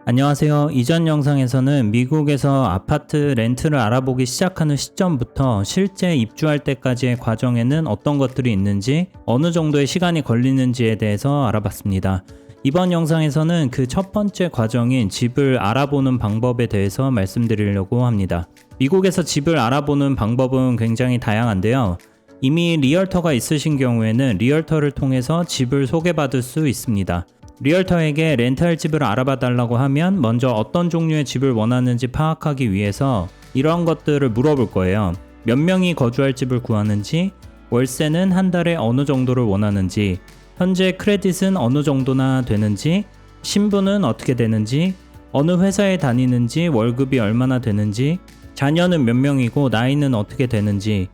안녕하세요. 이전 영상에서는 미국에서 아파트 렌트를 알아보기 시작하는 시점부터 실제 입주할 때까지의 과정에는 어떤 것들이 있는지, 어느 정도의 시간이 걸리는지에 대해서 알아봤습니다. 이번 영상에서는 그 첫 번째 과정인 집을 알아보는 방법에 대해서 말씀드리려고 합니다. 미국에서 집을 알아보는 방법은 굉장히 다양한데요. 이미 리얼터가 있으신 경우에는 리얼터를 통해서 집을 소개받을 수 있습니다. 리얼터에게 렌트할 집을 알아봐 달라고 하면 먼저 어떤 종류의 집을 원하는지 파악하기 위해서 이러한 것들을 물어볼 거예요. 몇 명이 거주할 집을 구하는지, 월세는 한 달에 어느 정도를 원하는지, 현재 크레딧은 어느 정도나 되는지, 신분은 어떻게 되는지, 어느 회사에 다니는지, 월급이 얼마나 되는지, 자녀는 몇 명이고 나이는 어떻게 되는지,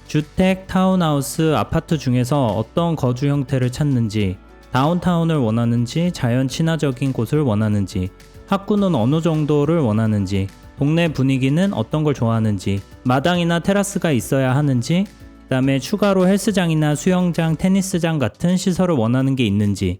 주택, 타운하우스, 아파트 중에서 어떤 거주 형태를 찾는지, 다운타운을 원하는지, 자연 친화적인 곳을 원하는지, 학구는 어느 정도를 원하는지, 동네 분위기는 어떤 걸 좋아하는지, 마당이나 테라스가 있어야 하는지, 그 다음에 추가로 헬스장이나 수영장, 테니스장 같은 시설을 원하는 게 있는지.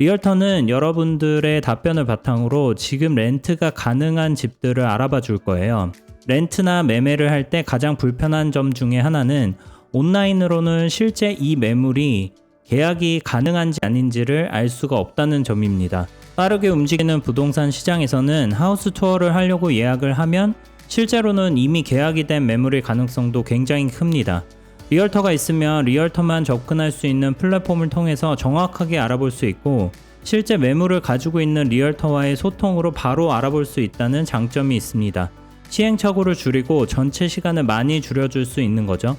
리얼터는 여러분들의 답변을 바탕으로 지금 렌트가 가능한 집들을 알아봐 줄 거예요. 렌트나 매매를 할 때 가장 불편한 점 중에 하나는 온라인으로는 실제 이 매물이 계약이 가능한지 아닌지를 알 수가 없다는 점입니다. 빠르게 움직이는 부동산 시장에서는 하우스 투어를 하려고 예약을 하면 실제로는 이미 계약이 된 매물일 가능성도 굉장히 큽니다. 리얼터가 있으면 리얼터만 접근할 수 있는 플랫폼을 통해서 정확하게 알아볼 수 있고, 실제 매물을 가지고 있는 리얼터와의 소통으로 바로 알아볼 수 있다는 장점이 있습니다. 시행착오를 줄이고 전체 시간을 많이 줄여줄 수 있는 거죠.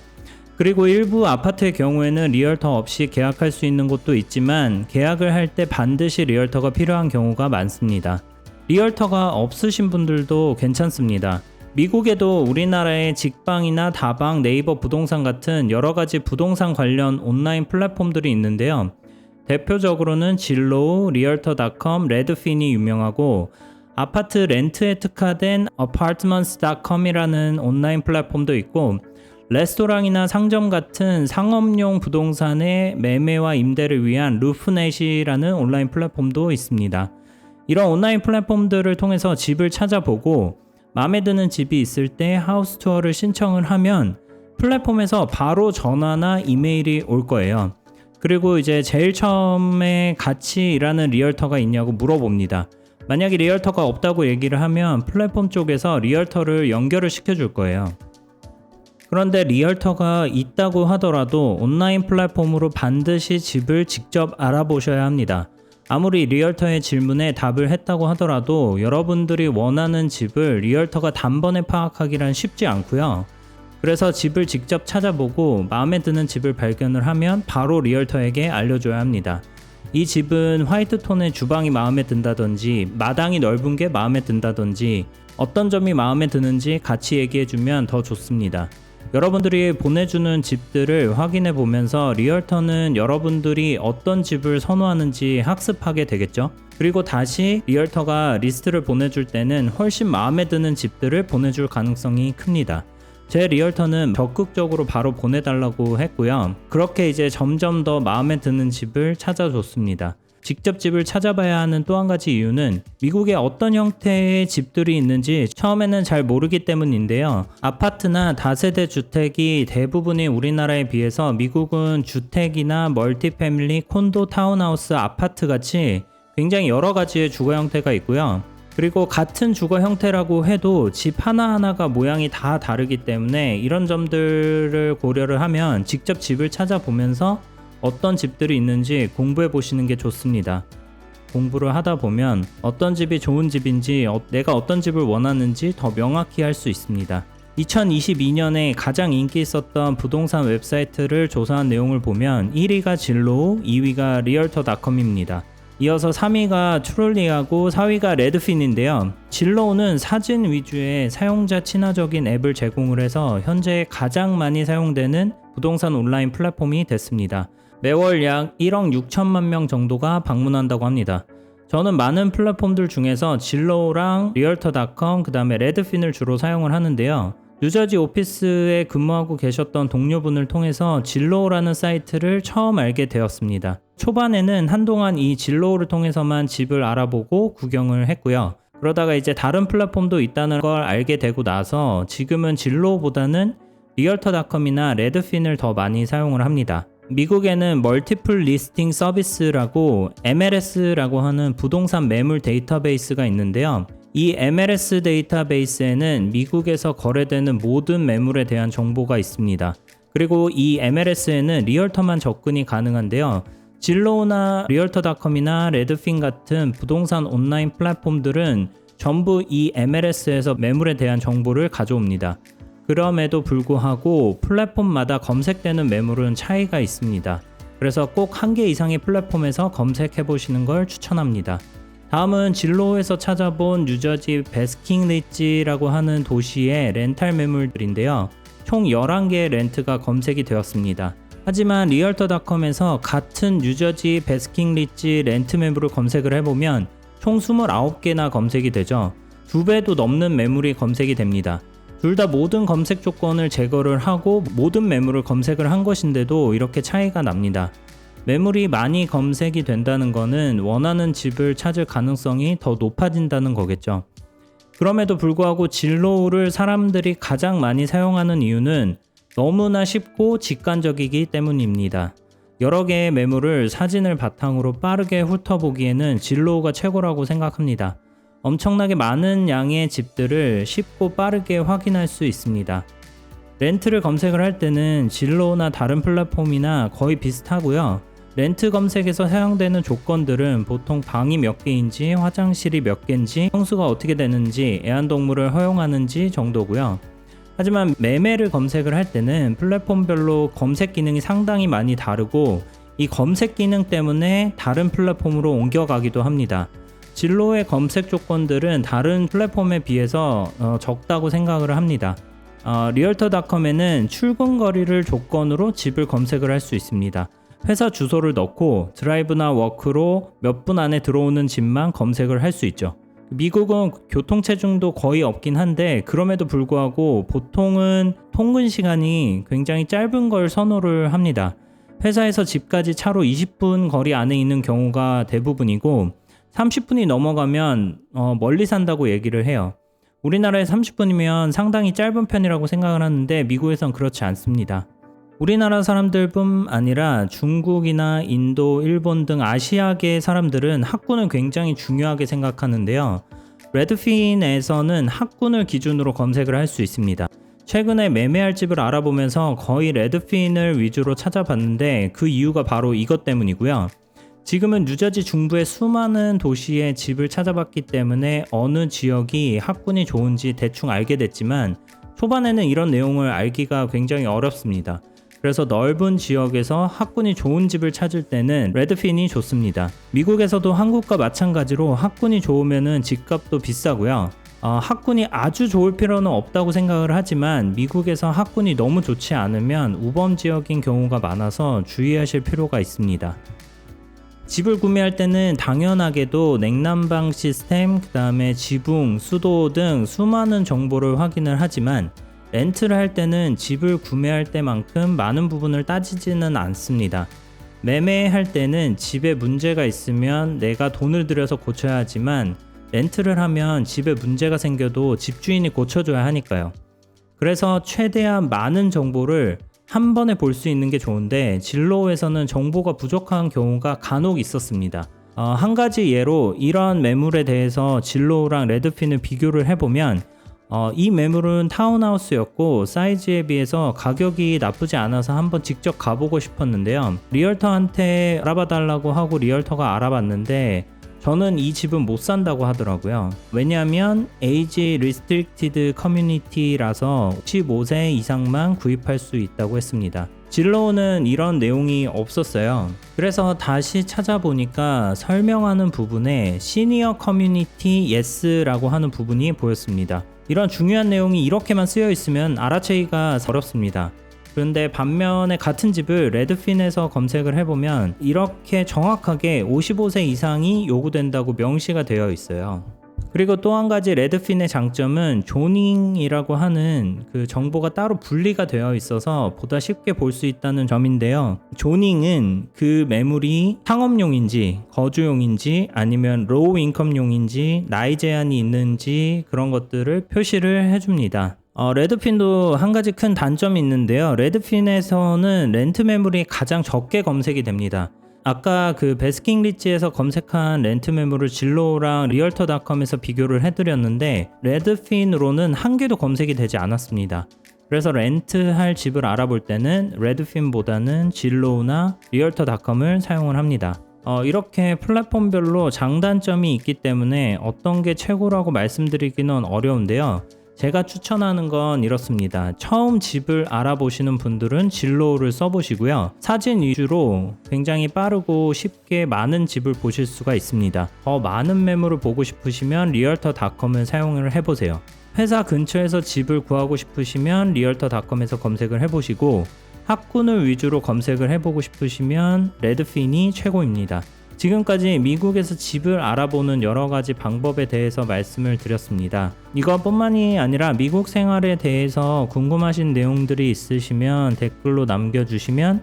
그리고 일부 아파트의 경우에는 리얼터 없이 계약할 수 있는 곳도 있지만, 계약을 할 때 반드시 리얼터가 필요한 경우가 많습니다. 리얼터가 없으신 분들도 괜찮습니다. 미국에도 우리나라의 직방이나 다방, 네이버 부동산 같은 여러가지 부동산 관련 온라인 플랫폼들이 있는데요. 대표적으로는 진로우, 리얼터.com, 레드핀이 유명하고, 아파트 렌트에 특화된 apartments.com이라는 온라인 플랫폼도 있고, 레스토랑이나 상점 같은 상업용 부동산의 매매와 임대를 위한 루프넷이라는 온라인 플랫폼도 있습니다. 이런 온라인 플랫폼들을 통해서 집을 찾아보고 마음에 드는 집이 있을 때 하우스 투어를 신청을 하면 플랫폼에서 바로 전화나 이메일이 올 거예요. 그리고 이제 제일 처음에 같이 일하는 리얼터가 있냐고 물어봅니다. 만약에 리얼터가 없다고 얘기를 하면 플랫폼 쪽에서 리얼터를 연결을 시켜줄 거예요. 그런데 리얼터가 있다고 하더라도 온라인 플랫폼으로 반드시 집을 직접 알아보셔야 합니다. 아무리 리얼터의 질문에 답을 했다고 하더라도 여러분들이 원하는 집을 리얼터가 단번에 파악하기란 쉽지 않고요. 그래서 집을 직접 찾아보고 마음에 드는 집을 발견을 하면 바로 리얼터에게 알려줘야 합니다. 이 집은 화이트톤의 주방이 마음에 든다든지, 마당이 넓은 게 마음에 든다든지, 어떤 점이 마음에 드는지 같이 얘기해주면 더 좋습니다. 여러분들이 보내주는 집들을 확인해 보면서 리얼터는 여러분들이 어떤 집을 선호하는지 학습하게 되겠죠. 그리고 다시 리얼터가 리스트를 보내줄 때는 훨씬 마음에 드는 집들을 보내줄 가능성이 큽니다. 제 리얼터는 적극적으로 바로 보내달라고 했고요. 그렇게 이제 점점 더 마음에 드는 집을 찾아줬습니다. 직접 집을 찾아봐야 하는 또 한 가지 이유는 미국에 어떤 형태의 집들이 있는지 처음에는 잘 모르기 때문인데요. 아파트나 다세대 주택이 대부분이 우리나라에 비해서 미국은 주택이나 멀티패밀리, 콘도, 타운하우스, 아파트 같이 굉장히 여러 가지의 주거 형태가 있고요. 그리고 같은 주거 형태라고 해도 집 하나하나가 모양이 다 다르기 때문에 이런 점들을 고려를 하면 직접 집을 찾아보면서 어떤 집들이 있는지 공부해 보시는 게 좋습니다. 공부를 하다 보면 어떤 집이 좋은 집인지, 내가 어떤 집을 원하는지 더 명확히 할 수 있습니다. 2022년에 가장 인기 있었던 부동산 웹사이트를 조사한 내용을 보면 1위가 진로우, 2위가 리얼터.com입니다. 이어서 3위가 트롤리하고 4위가 레드핀인데요. 진로우는 사진 위주의 사용자 친화적인 앱을 제공을 해서 현재 가장 많이 사용되는 부동산 온라인 플랫폼이 됐습니다. 매월 약 1억 6천만 명 정도가 방문한다고 합니다. 저는 많은 플랫폼들 중에서 진로우랑 리얼터.com, 그 다음에 레드핀을 주로 사용을 하는데요. 뉴저지 오피스에 근무하고 계셨던 동료분을 통해서 진로우라는 사이트를 처음 알게 되었습니다. 초반에는 한동안 이 진로우를 통해서만 집을 알아보고 구경을 했고요. 그러다가 이제 다른 플랫폼도 있다는 걸 알게 되고 나서 지금은 진로보다는 리얼터닷컴이나 레드핀을 더 많이 사용을 합니다. 미국에는 멀티플 리스팅 서비스라고 MLS라고 하는 부동산 매물 데이터베이스가 있는데요. 이 MLS 데이터베이스에는 미국에서 거래되는 모든 매물에 대한 정보가 있습니다. 그리고 이 MLS에는 리얼터만 접근이 가능한데요. 진로나 리얼터닷컴이나 레드핀 같은 부동산 온라인 플랫폼들은 전부 이 MLS에서 매물에 대한 정보를 가져옵니다. 그럼에도 불구하고 플랫폼마다 검색되는 매물은 차이가 있습니다. 그래서 꼭 한 개 이상의 플랫폼에서 검색해 보시는 걸 추천합니다. 다음은 진로에서 찾아본 뉴저지 베스킹리지라고 하는 도시의 렌탈 매물들인데요. 총 11개의 렌트가 검색이 되었습니다. 하지만 리얼터닷컴에서 같은 뉴저지 베스킹리지 렌트 매물을 검색을 해보면 총 29개나 검색이 되죠. 2배도 넘는 매물이 검색이 됩니다. 둘 다 모든 검색 조건을 제거를 하고 모든 매물을 검색을 한 것인데도 이렇게 차이가 납니다. 매물이 많이 검색이 된다는 것은 원하는 집을 찾을 가능성이 더 높아진다는 거겠죠. 그럼에도 불구하고 진로를 사람들이 가장 많이 사용하는 이유는 너무나 쉽고 직관적이기 때문입니다. 여러 개의 매물을 사진을 바탕으로 빠르게 훑어보기에는 진로가 최고라고 생각합니다. 엄청나게 많은 양의 집들을 쉽고 빠르게 확인할 수 있습니다. 렌트를 검색을 할 때는 진로나 다른 플랫폼이나 거의 비슷하고요. 렌트 검색에서 사용되는 조건들은 보통 방이 몇 개인지, 화장실이 몇 개인지, 평수가 어떻게 되는지, 애완동물을 허용하는지 정도고요. 하지만 매매를 검색을 할 때는 플랫폼별로 검색 기능이 상당히 많이 다르고 이 검색 기능 때문에 다른 플랫폼으로 옮겨가기도 합니다. 진로의 검색 조건들은 다른 플랫폼에 비해서 적다고 생각을 합니다. 리얼터닷컴에는 출근 거리를 조건으로 집을 검색을 할 수 있습니다. 회사 주소를 넣고 드라이브나 워크로 몇 분 안에 들어오는 집만 검색을 할 수 있죠. 미국은 교통체증도 거의 없긴 한데 그럼에도 불구하고 보통은 통근 시간이 굉장히 짧은 걸 선호를 합니다. 회사에서 집까지 차로 20분 거리 안에 있는 경우가 대부분이고 30분이 넘어가면 멀리 산다고 얘기를 해요. 우리나라에 30분이면 상당히 짧은 편이라고 생각을 하는데 미국에선 그렇지 않습니다. 우리나라 사람들뿐 아니라 중국이나 인도, 일본 등 아시아계 사람들은 학군을 굉장히 중요하게 생각하는데요. 레드핀에서는 학군을 기준으로 검색을 할 수 있습니다. 최근에 매매할 집을 알아보면서 거의 레드핀을 위주로 찾아봤는데 그 이유가 바로 이것 때문이고요. 지금은 뉴저지 중부의 수많은 도시에 집을 찾아봤기 때문에 어느 지역이 학군이 좋은지 대충 알게 됐지만 초반에는 이런 내용을 알기가 굉장히 어렵습니다. 그래서 넓은 지역에서 학군이 좋은 집을 찾을 때는 레드핀이 좋습니다. 미국에서도 한국과 마찬가지로 학군이 좋으면 집값도 비싸고요. 학군이 아주 좋을 필요는 없다고 생각을 하지만 미국에서 학군이 너무 좋지 않으면 우범 지역인 경우가 많아서 주의하실 필요가 있습니다. 집을 구매할 때는 당연하게도 냉난방 시스템, 그 다음에 지붕, 수도 등 수많은 정보를 확인을 하지만 렌트를 할 때는 집을 구매할 때만큼 많은 부분을 따지지는 않습니다. 매매할 때는 집에 문제가 있으면 내가 돈을 들여서 고쳐야 하지만 렌트를 하면 집에 문제가 생겨도 집주인이 고쳐줘야 하니까요. 그래서 최대한 많은 정보를 한 번에 볼 수 있는 게 좋은데 진로에서는 정보가 부족한 경우가 간혹 있었습니다. 한 가지 예로 이러한 매물에 대해서 진로랑 레드핀을 비교를 해보면 이 매물은 타운하우스였고 사이즈에 비해서 가격이 나쁘지 않아서 한번 직접 가보고 싶었는데요. 리얼터한테 알아봐달라고 하고 리얼터가 알아봤는데 저는 이 집은 못 산다고 하더라고요. 왜냐하면 에이지 리스트릭티드 커뮤니티라서 15세 이상만 구입할 수 있다고 했습니다. 진로는 이런 내용이 없었어요. 그래서 다시 찾아보니까 설명하는 부분에 시니어 커뮤니티 예스라고 하는 부분이 보였습니다. 이런 중요한 내용이 이렇게만 쓰여 있으면 알아채기가 어렵습니다. 그런데 반면에 같은 집을 레드핀에서 검색을 해보면 이렇게 정확하게 55세 이상이 요구된다고 명시가 되어 있어요. 그리고 또 한 가지 레드핀의 장점은 조닝이라고 하는 그 정보가 따로 분리가 되어 있어서 보다 쉽게 볼 수 있다는 점인데요. 조닝은 그 매물이 상업용인지 거주용인지 아니면 로우 인컴용인지 나이 제한이 있는지 그런 것들을 표시를 해줍니다. 레드핀도 한 가지 큰 단점이 있는데요. 레드핀에서는 렌트 매물이 가장 적게 검색이 됩니다. 아까 그 베스킨 리치에서 검색한 렌트 매물을 진로우랑 리얼터닷컴에서 비교를 해드렸는데 레드핀으로는 한 개도 검색이 되지 않았습니다. 그래서 렌트할 집을 알아볼 때는 레드핀보다는 진로우나 리얼터닷컴을 사용을 합니다. 이렇게 플랫폼별로 장단점이 있기 때문에 어떤 게 최고라고 말씀드리기는 어려운데요. 제가 추천하는 건 이렇습니다. 처음 집을 알아보시는 분들은 진로우를 써보시고요. 사진 위주로 굉장히 빠르고 쉽게 많은 집을 보실 수가 있습니다. 더 많은 매물을 보고 싶으시면 리얼터닷컴을 사용을 해보세요. 회사 근처에서 집을 구하고 싶으시면 리얼터닷컴에서 검색을 해보시고 학군을 위주로 검색을 해보고 싶으시면 레드핀이 최고입니다. 지금까지 미국에서 집을 알아보는 여러 가지 방법에 대해서 말씀을 드렸습니다. 이것뿐만이 아니라 미국 생활에 대해서 궁금하신 내용들이 있으시면 댓글로 남겨주시면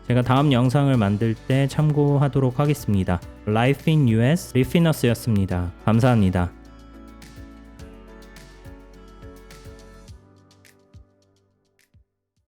제가 다음 영상을 만들 때 참고하도록 하겠습니다. Life in US 리피너스였습니다. 감사합니다.